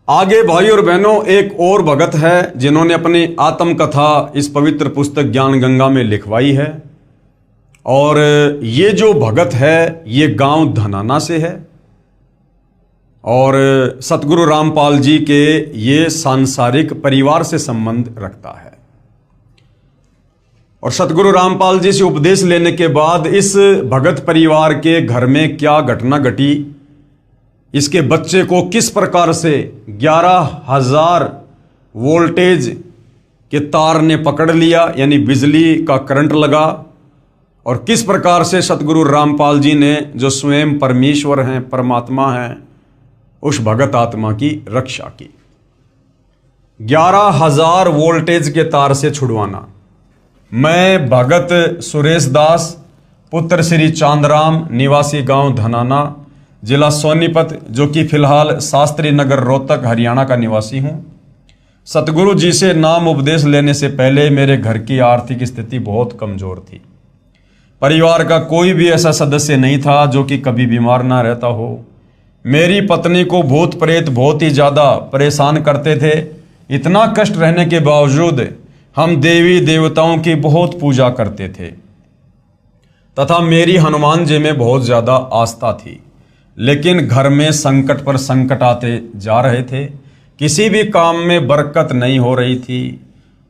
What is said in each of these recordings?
आगे भाई और बहनों एक और भगत है जिन्होंने अपनी आत्मकथा इस पवित्र पुस्तक ज्ञान गंगा में लिखवाई है। और ये जो भगत है ये गांव धनाना से है और सतगुरु रामपाल जी के ये सांसारिक परिवार से संबंध रखता है। और सतगुरु रामपाल जी से उपदेश लेने के बाद इस भगत परिवार के घर में क्या घटना घटी, इसके बच्चे को किस प्रकार से 11,000 वोल्टेज के तार ने पकड़ लिया, यानी बिजली का करंट लगा, और किस प्रकार से सतगुरु रामपाल जी ने जो स्वयं परमेश्वर हैं, परमात्मा हैं, उस भगत आत्मा की रक्षा की। 11,000 वोल्टेज के तार से छुड़वाना। मैं भगत सुरेश दास, पुत्र श्री चांदराम, निवासी गांव धनाना, जिला सोनीपत, जो कि फिलहाल शास्त्री नगर रोहतक हरियाणा का निवासी हूं। सतगुरु जी से नाम उपदेश लेने से पहले मेरे घर की आर्थिक स्थिति बहुत कमजोर थी। परिवार का कोई भी ऐसा सदस्य नहीं था जो कि कभी बीमार ना रहता हो। मेरी पत्नी को भूत प्रेत बहुत ही ज़्यादा परेशान करते थे। इतना कष्ट रहने के बावजूद हम देवी देवताओं की बहुत पूजा करते थे तथा मेरी हनुमान जी में बहुत ज़्यादा आस्था थी। लेकिन घर में संकट पर संकट आते जा रहे थे, किसी भी काम में बरकत नहीं हो रही थी।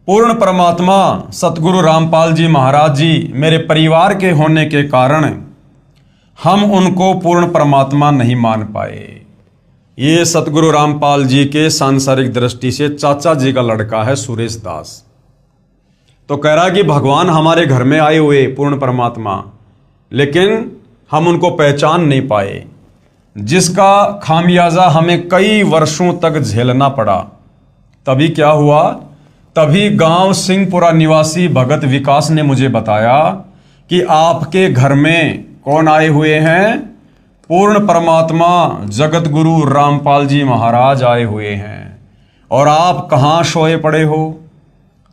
पूर्ण परमात्मा सतगुरु रामपाल जी महाराज जी मेरे परिवार के होने के कारण हम उनको पूर्ण परमात्मा नहीं मान पाए। ये सतगुरु रामपाल जी के सांसारिक दृष्टि से चाचा जी का लड़का है सुरेश दास। तो कह रहा कि भगवान हमारे घर में आए हुए पूर्ण परमात्मा, लेकिन हम उनको पहचान नहीं पाए, जिसका खामियाजा हमें कई वर्षों तक झेलना पड़ा। तभी क्या हुआ, तभी गांव सिंहपुरा निवासी भगत विकास ने मुझे बताया कि आपके घर में कौन आए हुए हैं? पूर्ण परमात्मा जगत गुरु रामपाल जी महाराज आए हुए हैं और आप कहाँ सोए पड़े हो?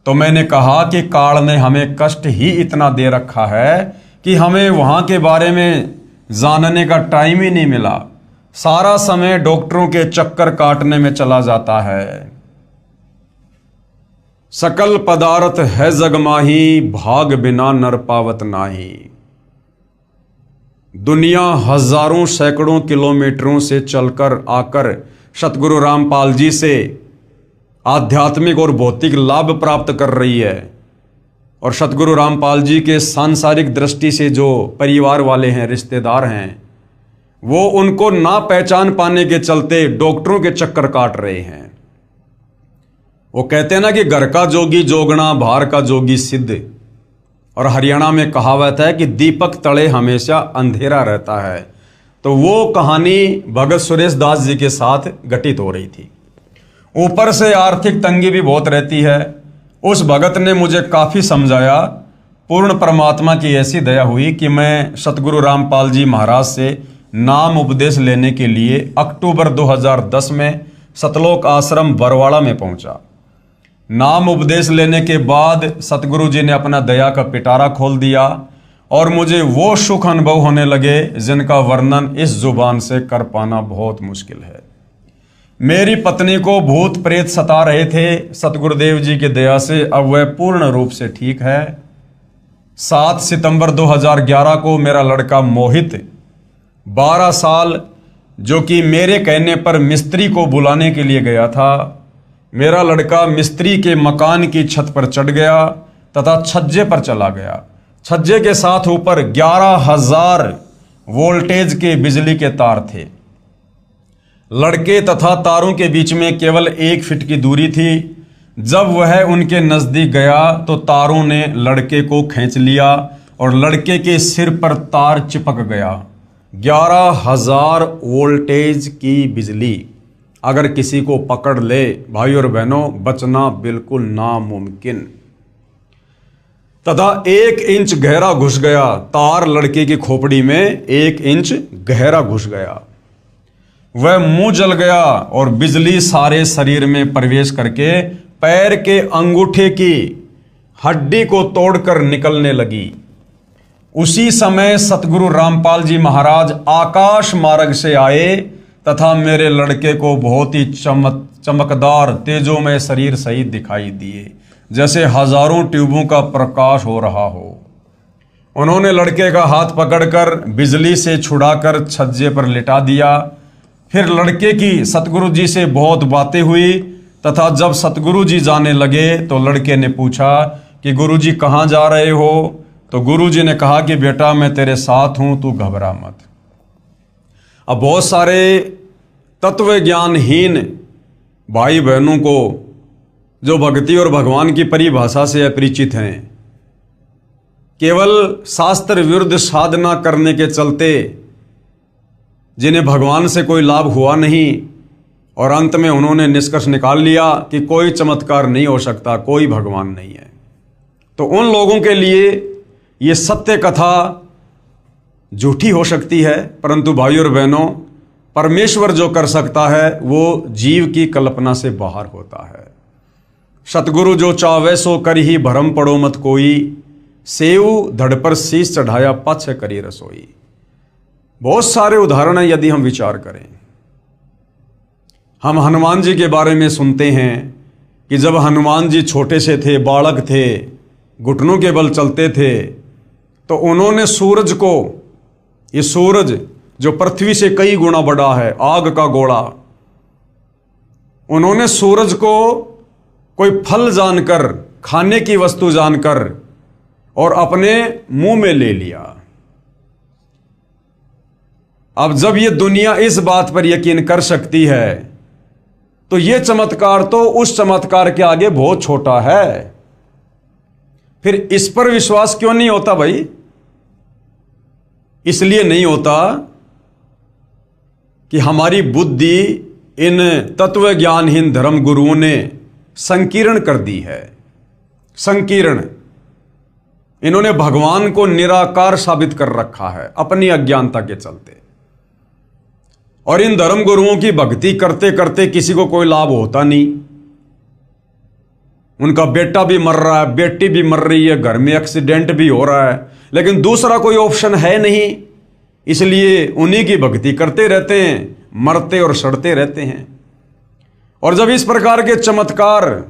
तो मैंने कहा कि काल ने हमें कष्ट ही इतना दे रखा है कि हमें वहाँ के बारे में जानने का टाइम ही नहीं मिला। सारा समय डॉक्टरों के चक्कर काटने में चला जाता है। सकल पदार्थ है जगमाही, भाग बिना नर पावत नाही। दुनिया हजारों सैकड़ों किलोमीटरों से चलकर आकर सतगुरु रामपाल जी से आध्यात्मिक और भौतिक लाभ प्राप्त कर रही है। और सतगुरु रामपाल जी के सांसारिक दृष्टि से जो परिवार वाले हैं, रिश्तेदार हैं, वो उनको ना पहचान पाने के चलते डॉक्टरों के चक्कर काट रहे हैं। वो कहते हैं ना कि घर का जोगी जोगना, बाहर का जोगी सिद्ध। और हरियाणा में कहावत है कि दीपक तले हमेशा अंधेरा रहता है। तो वो कहानी भगत सुरेश दास जी के साथ घटित हो रही थी। ऊपर से आर्थिक तंगी भी बहुत रहती है। उस भगत ने मुझे काफ़ी समझाया। पूर्ण परमात्मा की ऐसी दया हुई कि मैं सतगुरु रामपाल जी महाराज से नाम उपदेश लेने के लिए अक्टूबर 2010 में सतलोक आश्रम बरवाड़ा में पहुंचा। नाम उपदेश लेने के बाद सतगुरु जी ने अपना दया का पिटारा खोल दिया और मुझे वो सुख अनुभव होने लगे जिनका वर्णन इस जुबान से कर पाना बहुत मुश्किल है। मेरी पत्नी को भूत प्रेत सता रहे थे। सतगुरुदेव जी की दया से अब वह पूर्ण रूप से ठीक है। 7 सितंबर 2011 को मेरा लड़का मोहित 12 साल, जो कि मेरे कहने पर मिस्त्री को बुलाने के लिए गया था, मेरा लड़का मिस्त्री के मकान की छत पर चढ़ गया तथा छज्जे पर चला गया। छज्जे के साथ ऊपर 11,000 वोल्टेज के बिजली के तार थे। लड़के तथा तारों के बीच में केवल 1 फीट की दूरी थी। जब वह उनके नजदीक गया तो तारों ने लड़के को खींच लिया और लड़के के सिर पर तार चिपक गया। 11,000 वोल्टेज की बिजली अगर किसी को पकड़ ले, भाई और बहनों, बचना बिल्कुल नामुमकिन। तथा 1 इंच गहरा घुस गया। तार लड़के की खोपड़ी में 1 इंच गहरा घुस गया। वह मुंह जल गया और बिजली सारे शरीर में प्रवेश करके पैर के अंगूठे की हड्डी को तोड़कर निकलने लगी। उसी समय सतगुरु रामपाल जी महाराज आकाश मार्ग से आए तथा मेरे लड़के को बहुत ही चमकदार तेजोमय शरीर सहित दिखाई दिए, जैसे हजारों ट्यूबों का प्रकाश हो रहा हो। उन्होंने लड़के का हाथ पकड़कर बिजली से छुड़ाकर छज्जे पर लिटा दिया। फिर लड़के की सतगुरु जी से बहुत बातें हुई तथा जब सतगुरु जी जाने लगे तो लड़के ने पूछा कि गुरु जी कहाँ जा रहे हो? तो गुरु जी ने कहा कि बेटा मैं तेरे साथ हूं, तू घबरा मत। अब बहुत सारे तत्व ज्ञानहीन भाई बहनों को जो भक्ति और भगवान की परिभाषा से अपरिचित हैं, केवल शास्त्र विरुद्ध साधना करने के चलते जिन्हें भगवान से कोई लाभ हुआ नहीं और अंत में उन्होंने निष्कर्ष निकाल लिया कि कोई चमत्कार नहीं हो सकता, कोई भगवान नहीं है, तो उन लोगों के लिए ये सत्य कथा झूठी हो सकती है। परंतु भाइयों और बहनों, परमेश्वर जो कर सकता है वो जीव की कल्पना से बाहर होता है। सतगुरु जो चावे सो कर ही भरम पड़ो मत कोई, सेऊ धड़ पर शीश चढ़ाया पछ करी रसोई। बहुत सारे उदाहरण हैं यदि हम विचार करें। हम हनुमान जी के बारे में सुनते हैं कि जब हनुमान जी छोटे से थे, बालक थे, घुटनों के बल चलते थे, तो उन्होंने सूरज को, ये सूरज जो पृथ्वी से कई गुना बड़ा है, आग का गोला, उन्होंने सूरज को कोई फल जानकर, खाने की वस्तु जानकर और अपने मुंह में ले लिया। अब जब ये दुनिया इस बात पर यकीन कर सकती है तो ये चमत्कार तो उस चमत्कार के आगे बहुत छोटा है। फिर इस पर विश्वास क्यों नहीं होता भाई? इसलिए नहीं होता कि हमारी बुद्धि इन तत्व ज्ञानहीन धर्म गुरुओं ने संकीर्ण कर दी है। संकीर्ण, इन्होंने भगवान को निराकार साबित कर रखा है अपनी अज्ञानता के चलते। और इन धर्म गुरुओं की भक्ति करते करते किसी को कोई लाभ होता नहीं। उनका बेटा भी मर रहा है, बेटी भी मर रही है, घर में एक्सीडेंट भी हो रहा है, लेकिन दूसरा कोई ऑप्शन है नहीं, इसलिए उन्हीं की भक्ति करते रहते हैं, मरते और सड़ते रहते हैं। और जब इस प्रकार के चमत्कार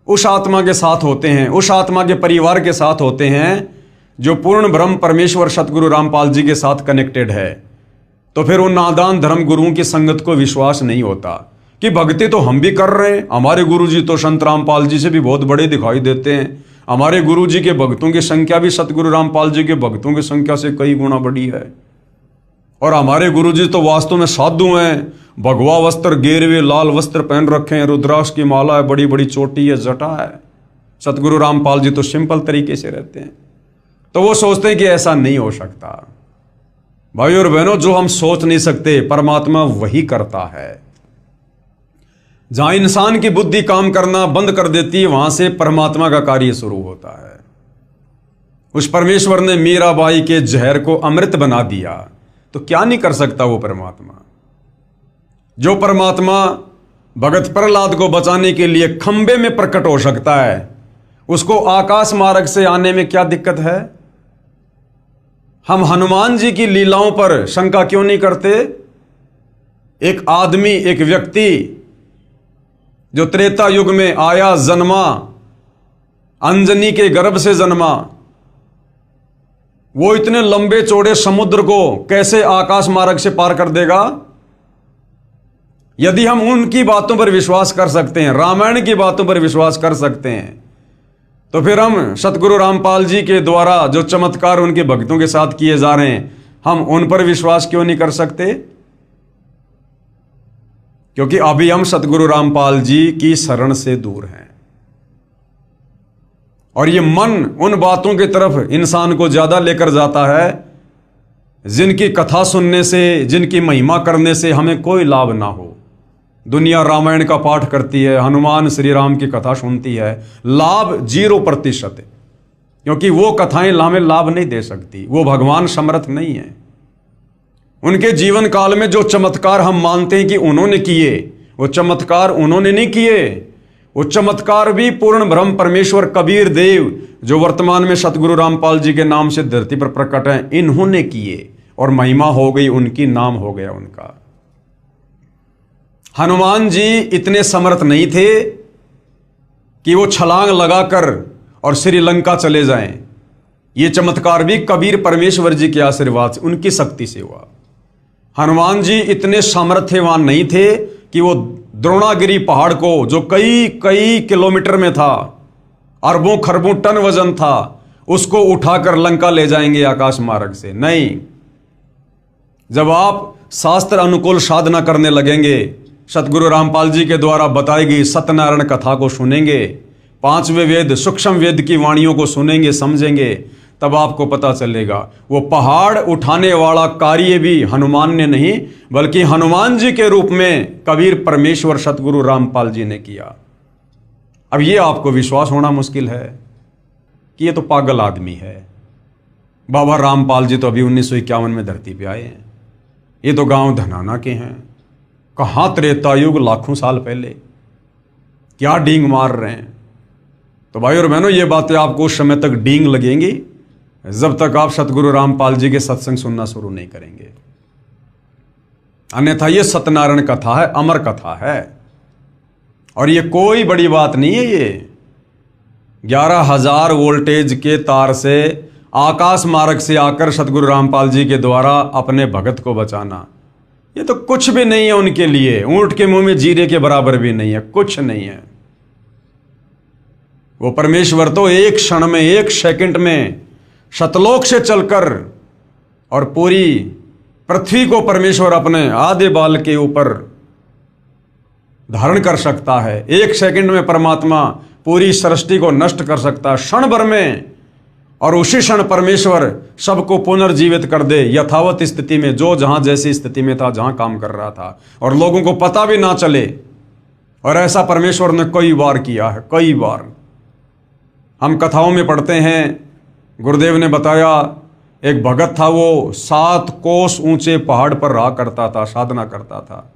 उस आत्मा के साथ होते हैं, उस आत्मा के परिवार के साथ होते हैं जो पूर्ण ब्रह्म परमेश्वर सतगुरु रामपाल जी के साथ कनेक्टेड है, तो फिर उन नादान धर्म गुरुओं की संगत को विश्वास नहीं होता कि भक्ति तो हम भी कर रहे हैं, हमारे गुरु जी तो संत रामपाल जी से भी बहुत बड़े दिखाई देते हैं, हमारे गुरु जी के भक्तों की संख्या भी सतगुरु रामपाल जी के भक्तों की संख्या से कई गुना बड़ी है, और हमारे गुरु जी तो वास्तव में साधु हैं, भगवा वस्त्र, गेरवे लाल वस्त्र पहन रखे हैं, रुद्राक्ष की माला है, बड़ी बड़ी चोटी है, जटा है। सतगुरु रामपाल जी तो सिंपल तरीके से रहते हैं। तो वो सोचते हैं कि ऐसा नहीं हो सकता। भाई और बहनों, जो हम सोच नहीं सकते परमात्मा वही करता है। जहां इंसान की बुद्धि काम करना बंद कर देती है, वहां से परमात्मा का कार्य शुरू होता है। उस परमेश्वर ने मीराबाई के जहर को अमृत बना दिया, तो क्या नहीं कर सकता वो परमात्मा। जो परमात्मा भगत प्रहलाद को बचाने के लिए खंबे में प्रकट हो सकता है, उसको आकाश मार्ग से आने में क्या दिक्कत है? हम हनुमान जी की लीलाओं पर शंका क्यों नहीं करते? एक आदमी, एक व्यक्ति जो त्रेता युग में आया, जन्मा, अंजनी के गर्भ से जन्मा, वो इतने लंबे चौड़े समुद्र को कैसे आकाश मार्ग से पार कर देगा? यदि हम उनकी बातों पर विश्वास कर सकते हैं, रामायण की बातों पर विश्वास कर सकते हैं, तो फिर हम सतगुरु रामपाल जी के द्वारा जो चमत्कार उनके भक्तों के साथ किए जा रहे हैं, हम उन पर विश्वास क्यों नहीं कर सकते? क्योंकि अभी हम सतगुरु रामपाल जी की शरण से दूर हैं, और ये मन उन बातों की तरफ इंसान को ज्यादा लेकर जाता है जिनकी कथा सुनने से, जिनकी महिमा करने से हमें कोई लाभ ना हो। दुनिया रामायण का पाठ करती है, हनुमान श्री राम की कथा सुनती है, लाभ 0%, क्योंकि वो कथाएं हमें लाभ नहीं दे सकती। वो भगवान समर्थ नहीं है। उनके जीवन काल में जो चमत्कार हम मानते हैं कि उन्होंने किए, वो चमत्कार उन्होंने नहीं किए। वो चमत्कार भी पूर्ण ब्रह्म परमेश्वर कबीर देव, जो वर्तमान में सतगुरु रामपाल जी के नाम से धरती पर प्रकट हैं, इन्होंने किए, और महिमा हो गई उनकी, नाम हो गया उनका। हनुमान जी इतने समर्थ नहीं थे कि वो छलांग लगाकर और श्रीलंका चले जाएं। ये चमत्कार भी कबीर परमेश्वर जी के आशीर्वाद से, उनकी शक्ति से हुआ। हनुमान जी इतने सामर्थ्यवान नहीं थे कि वो द्रोणागिरी पहाड़ को, जो कई कई किलोमीटर में था, अरबों खरबों टन वजन था, उसको उठाकर लंका ले जाएंगे आकाश मार्ग से। नहीं, जब आप शास्त्र अनुकूल साधना करने लगेंगे, सतगुरु रामपाल जी के द्वारा बताई गई सत्यनारायण कथा को सुनेंगे, पांचवें वेद सूक्ष्म वेद की वाणियों को सुनेंगे, समझेंगे, तब आपको पता चलेगा वो पहाड़ उठाने वाला कार्य भी हनुमान ने नहीं, बल्कि हनुमान जी के रूप में कबीर परमेश्वर सतगुरु रामपाल जी ने किया। अब ये आपको विश्वास होना मुश्किल है कि ये तो पागल आदमी है। बाबा रामपाल जी तो अभी 1951 में धरती पे आए हैं। ये तो गांव धनाना के हैं। कहाँ त्रेता युग, लाखों साल पहले, क्या डींग मार रहे हैं। तो भाई और बहनों, ये बातें आपको उस समय तक डींग लगेंगी जब तक आप सतगुरु रामपाल जी के सत्संग सुनना शुरू नहीं करेंगे। अन्यथा ये सत्यनारायण कथा है, अमर कथा है, और ये कोई बड़ी बात नहीं है। ये 11,000 वोल्टेज के तार से आकाश मार्ग से आकर सतगुरु रामपाल जी के द्वारा अपने भगत को बचाना, ये तो कुछ भी नहीं है उनके लिए। ऊंट के मुंह में जीरे के बराबर भी नहीं है, कुछ नहीं है। वो परमेश्वर तो एक क्षण में, एक सेकंड में शतलोक से चलकर और पूरी पृथ्वी को परमेश्वर अपने आधे बाल के ऊपर धारण कर सकता है। एक सेकंड में परमात्मा पूरी सृष्टि को नष्ट कर सकता है, क्षण भर में, और उसी क्षण परमेश्वर सबको पुनर्जीवित कर दे यथावत स्थिति में, जो जहां जैसी स्थिति में था, जहां काम कर रहा था, और लोगों को पता भी ना चले। और ऐसा परमेश्वर ने कई बार किया है, कई बार। हम कथाओं में पढ़ते हैं, गुरुदेव ने बताया, एक भगत था, वो 7 कोस ऊंचे पहाड़ पर रहा करता था, साधना करता था।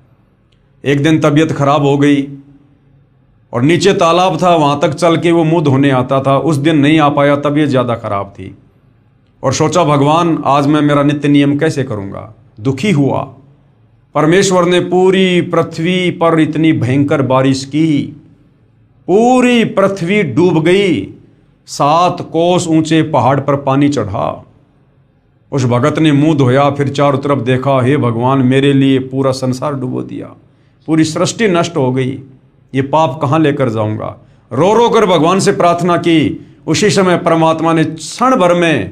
एक दिन तबीयत खराब हो गई और नीचे तालाब था, वहां तक चल के वो मुंह धोने आता था। उस दिन नहीं आ पाया, तबीयत ज़्यादा खराब थी, और सोचा भगवान आज मैं मेरा नित्य नियम कैसे करूँगा। दुखी हुआ। परमेश्वर ने पूरी पृथ्वी पर इतनी भयंकर बारिश की, पूरी पृथ्वी डूब गई। 7 कोस ऊंचे पहाड़ पर पानी चढ़ा। उस भगत ने मुंह धोया, फिर चारों तरफ देखा, हे भगवान, मेरे लिए पूरा संसार डुबो दिया, पूरी सृष्टि नष्ट हो गई, ये पाप कहाँ लेकर जाऊंगा। रो रो कर भगवान से प्रार्थना की। उसी समय परमात्मा ने क्षण भर में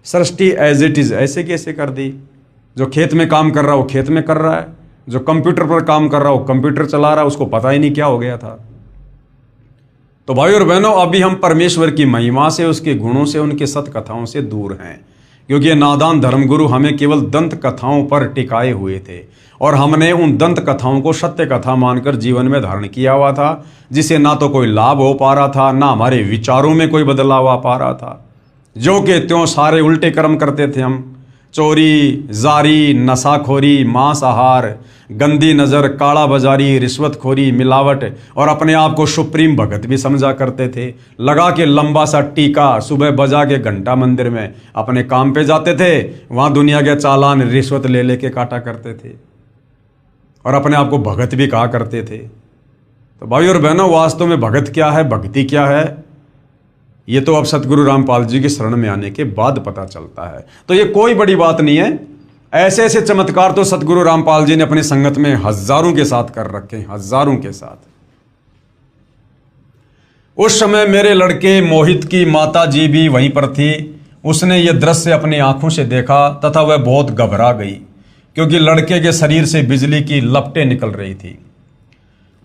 सृष्टि एज इट इज ऐसे कैसे कर दी। जो खेत में काम कर रहा है वो खेत में कर रहा है, जो कंप्यूटर पर काम कर रहा है वो कंप्यूटर चला रहा है, उसको पता ही नहीं क्या हो गया था। तो भाई और बहनों, अभी हम परमेश्वर की महिमा से, उसके गुणों से, उनके सत कथाओं से दूर हैं, क्योंकि ये नादान धर्मगुरु हमें केवल दंत कथाओं पर टिकाए हुए थे, और हमने उन दंत कथाओं को सत्य कथा मानकर जीवन में धारण किया हुआ था, जिसे ना तो कोई लाभ हो पा रहा था, ना हमारे विचारों में कोई बदलाव आ पा रहा था। जो के त्यों सारे उल्टे कर्म करते थे हम। चोरी, जारी, नशाखोरी, मांसाहार, गंदी नज़र, काला बाजारी, रिश्वतखोरी, मिलावट, और अपने आप को सुप्रीम भगत भी समझा करते थे। लगा के लंबा सा टीका, सुबह बजा के घंटा मंदिर में अपने काम पे जाते थे, वहाँ दुनिया के चालान रिश्वत ले लेके काटा करते थे, और अपने आप को भगत भी कहा करते थे। तो भाई और बहनों, वास्तव में भगत क्या है, भक्ति क्या है, ये तो अब सतगुरु रामपाल जी की शरण में आने के बाद पता चलता है। तो ये कोई बड़ी बात नहीं है। ऐसे ऐसे चमत्कार तो सतगुरु रामपाल जी ने अपनी संगत में हजारों के साथ कर रखे हैं, हजारों के साथ। उस समय मेरे लड़के मोहित की माता जी भी वहीं पर थी। उसने ये दृश्य अपनी आंखों से देखा तथा वह बहुत घबरा गई, क्योंकि लड़के के शरीर से बिजली की लपटें निकल रही थी।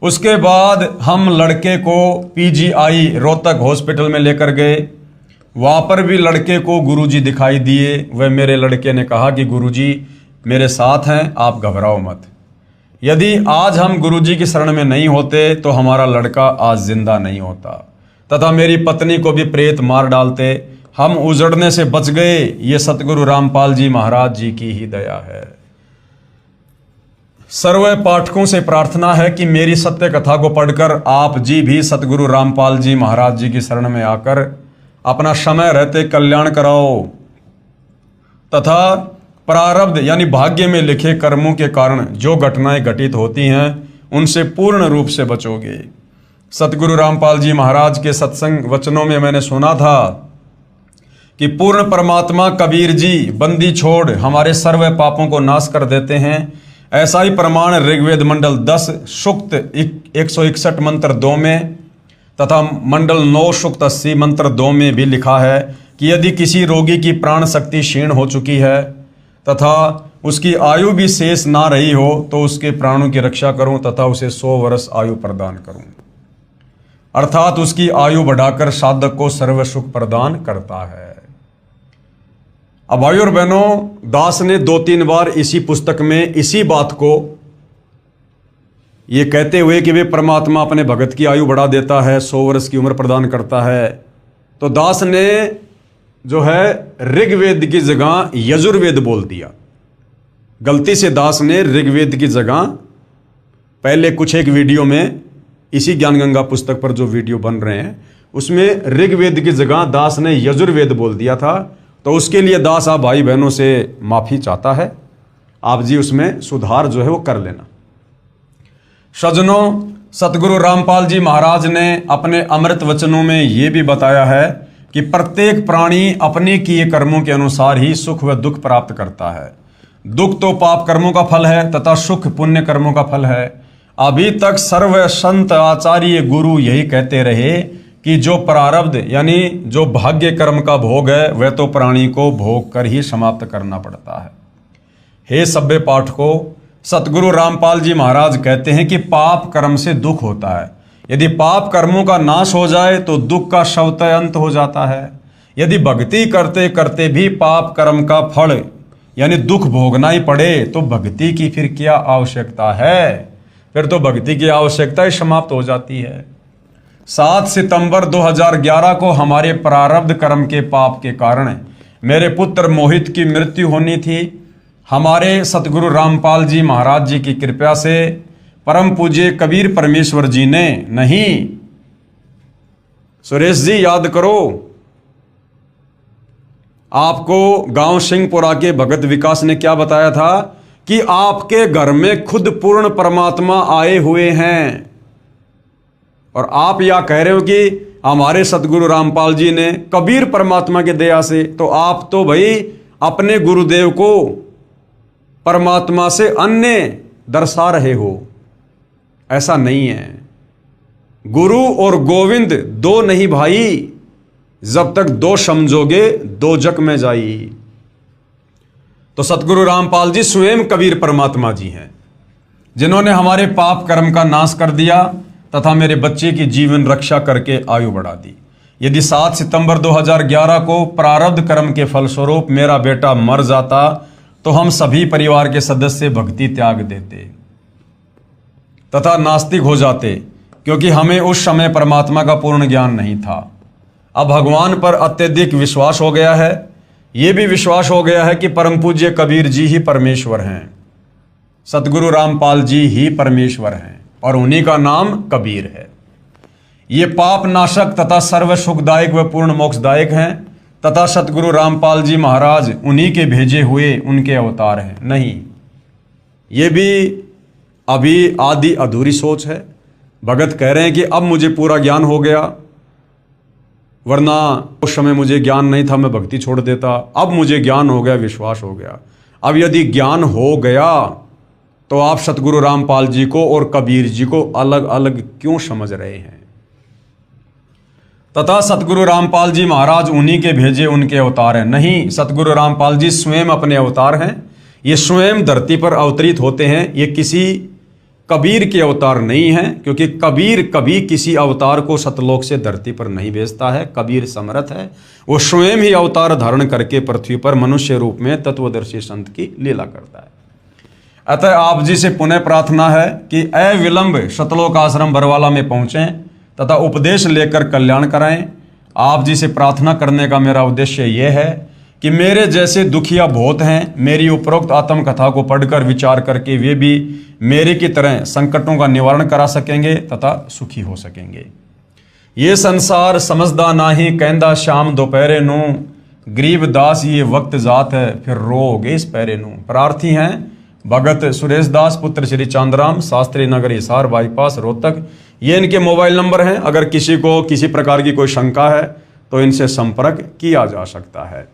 उसके बाद हम लड़के को पीजीआई रोहतक हॉस्पिटल में लेकर गए। वहाँ पर भी लड़के को गुरुजी दिखाई दिए। वह मेरे लड़के ने कहा कि गुरुजी मेरे साथ हैं, आप घबराओ मत। यदि आज हम गुरुजी की शरण में नहीं होते तो हमारा लड़का आज जिंदा नहीं होता, तथा मेरी पत्नी को भी प्रेत मार डालते। हम उजड़ने से बच गए, ये सतगुरु रामपाल जी महाराज जी की ही दया है। सर्व पाठकों से प्रार्थना है कि मेरी सत्य कथा को पढ़कर आप जी भी सतगुरु रामपाल जी महाराज जी की शरण में आकर अपना समय रहते कल्याण कराओ, तथा प्रारब्ध यानी भाग्य में लिखे कर्मों के कारण जो घटनाएं घटित होती हैं उनसे पूर्ण रूप से बचोगे। सतगुरु रामपाल जी महाराज के सत्संग वचनों में मैंने सुना था कि पूर्ण परमात्मा कबीर जी बंदी छोड़ हमारे सर्व पापों को नाश कर देते हैं। ऐसा ही प्रमाण ऋग्वेद मंडल 10 सूक्त 161 मंत्र 2 में तथा मंडल 9 सूक्त 80 मंत्र 2 में भी लिखा है कि यदि किसी रोगी की प्राण शक्ति क्षीण हो चुकी है तथा उसकी आयु भी शेष ना रही हो तो उसके प्राणों की रक्षा करूं तथा उसे 100 वर्ष आयु प्रदान करूं, अर्थात उसकी आयु बढ़ाकर साधक को सर्व सुख प्रदान करता है। अब भाई और बहनों, दास ने 2-3 बार इसी पुस्तक में इसी बात को ये कहते हुए कि वे परमात्मा अपने भगत की आयु बढ़ा देता है, 100 वर्ष की उम्र प्रदान करता है, तो दास ने जो है ऋग्वेद की जगह यजुर्वेद बोल दिया। गलती से दास ने ऋग्वेद की जगह पहले कुछ एक वीडियो में इसी ज्ञान गंगा पुस्तक पर जो वीडियो बन रहे हैं उसमें ऋग्वेद की जगह दास ने यजुर्वेद बोल दिया था। तो उसके लिए दास आप भाई बहनों से माफ़ी चाहता है, आप जी उसमें सुधार जो है वो कर लेना। सज्जनों, सतगुरु रामपाल जी महाराज ने अपने अमृत वचनों में ये भी बताया है कि प्रत्येक प्राणी अपने किए कर्मों के अनुसार ही सुख व दुख प्राप्त करता है। दुख तो पाप कर्मों का फल है तथा सुख पुण्य कर्मों का फल है। अभी तक सर्व संत आचार्य गुरु यही कहते रहे कि जो प्रारब्ध यानी जो भाग्य कर्म का भोग है वह तो प्राणी को भोग कर ही समाप्त करना पड़ता है। हे सभ्य पाठकों, सतगुरु रामपाल जी महाराज कहते हैं कि पाप कर्म से दुख होता है। यदि पाप कर्मों का नाश हो जाए तो दुख का स्वतः अंत हो जाता है। यदि भक्ति करते करते भी पाप कर्म का फल यानी दुख भोगना ही पड़े तो भक्ति की फिर क्या आवश्यकता है? फिर तो भक्ति की आवश्यकता ही समाप्त हो जाती है। 7 सितंबर 2011 को हमारे प्रारब्ध कर्म के पाप के कारण मेरे पुत्र मोहित की मृत्यु होनी थी। हमारे सतगुरु रामपाल जी महाराज जी की कृपा से परम पूज्य कबीर परमेश्वर जी ने, नहीं सुरेश जी याद करो, आपको गांव सिंहपुरा के भगत विकास ने क्या बताया था कि आपके घर में खुद पूर्ण परमात्मा आए हुए हैं। और आप यह कह रहे हो कि हमारे सतगुरु रामपाल जी ने कबीर परमात्मा के दया से, तो आप तो भाई अपने गुरुदेव को परमात्मा से अन्य दर्शा रहे हो। ऐसा नहीं है। गुरु और गोविंद दो नहीं भाई, जब तक दो समझोगे दो जग में जाई। तो सतगुरु रामपाल जी स्वयं कबीर परमात्मा जी हैं जिन्होंने हमारे पाप कर्म का नाश कर दिया तथा मेरे बच्चे की जीवन रक्षा करके आयु बढ़ा दी। यदि 7 सितंबर 2011 को प्रारब्ध कर्म के फलस्वरूप मेरा बेटा मर जाता तो हम सभी परिवार के सदस्य भक्ति त्याग देते तथा नास्तिक हो जाते, क्योंकि हमें उस समय परमात्मा का पूर्ण ज्ञान नहीं था। अब भगवान पर अत्यधिक विश्वास हो गया है। यह भी विश्वास हो गया है कि परम पूज्य कबीर जी ही परमेश्वर हैं, सतगुरु रामपाल जी ही परमेश्वर हैं और उन्हीं का नाम कबीर है। ये पाप नाशक तथा सर्व सुखदायक व पूर्ण मोक्षदायक हैं तथा सतगुरु रामपाल जी महाराज उन्हीं के भेजे हुए उनके अवतार हैं। नहीं, ये भी अभी आधी अधूरी सोच है। भगत कह रहे हैं कि अब मुझे पूरा ज्ञान हो गया, वरना उस समय मुझे ज्ञान नहीं था, मैं भक्ति छोड़ देता। अब मुझे ज्ञान हो गया, विश्वास हो गया। अब यदि ज्ञान हो गया तो आप सतगुरु रामपाल जी को और कबीर जी को अलग अलग क्यों समझ रहे हैं? तथा सतगुरु रामपाल जी महाराज उन्हीं के भेजे उनके अवतार हैं। नहीं, सतगुरु रामपाल जी स्वयं अपने अवतार हैं। ये स्वयं धरती पर अवतरित होते हैं। ये किसी कबीर के अवतार नहीं हैं, क्योंकि कबीर कभी किसी अवतार को सतलोक से धरती पर नहीं भेजता है। कबीर समर्थ है, वो स्वयं ही अवतार धारण करके पृथ्वी पर मनुष्य रूप में तत्वदर्शी संत की लीला करता है। अतः आप जी से पुनः प्रार्थना है कि अविलंब सतलोक आश्रम बरवाला में पहुंचें तथा उपदेश लेकर कल्याण कराएं। आप जी से प्रार्थना करने का मेरा उद्देश्य यह है कि मेरे जैसे दुखिया बहुत हैं, मेरी उपरोक्त आत्मकथा को पढ़कर विचार करके वे भी मेरे की तरह संकटों का निवारण करा सकेंगे तथा सुखी हो सकेंगे। ये संसार समझदा नाही, कहंदा शाम दोपहरे नू, गरीब दास ये वक्त जात है, फिर रोगे इस पैरे नू। प्रार्थी हैं भगत सुरेश दास पुत्र श्री चांदराम, शास्त्री नगर, हिसार बाईपास, रोहतक। ये इनके मोबाइल नंबर हैं। अगर किसी को किसी प्रकार की कोई शंका है तो इनसे संपर्क किया जा सकता है।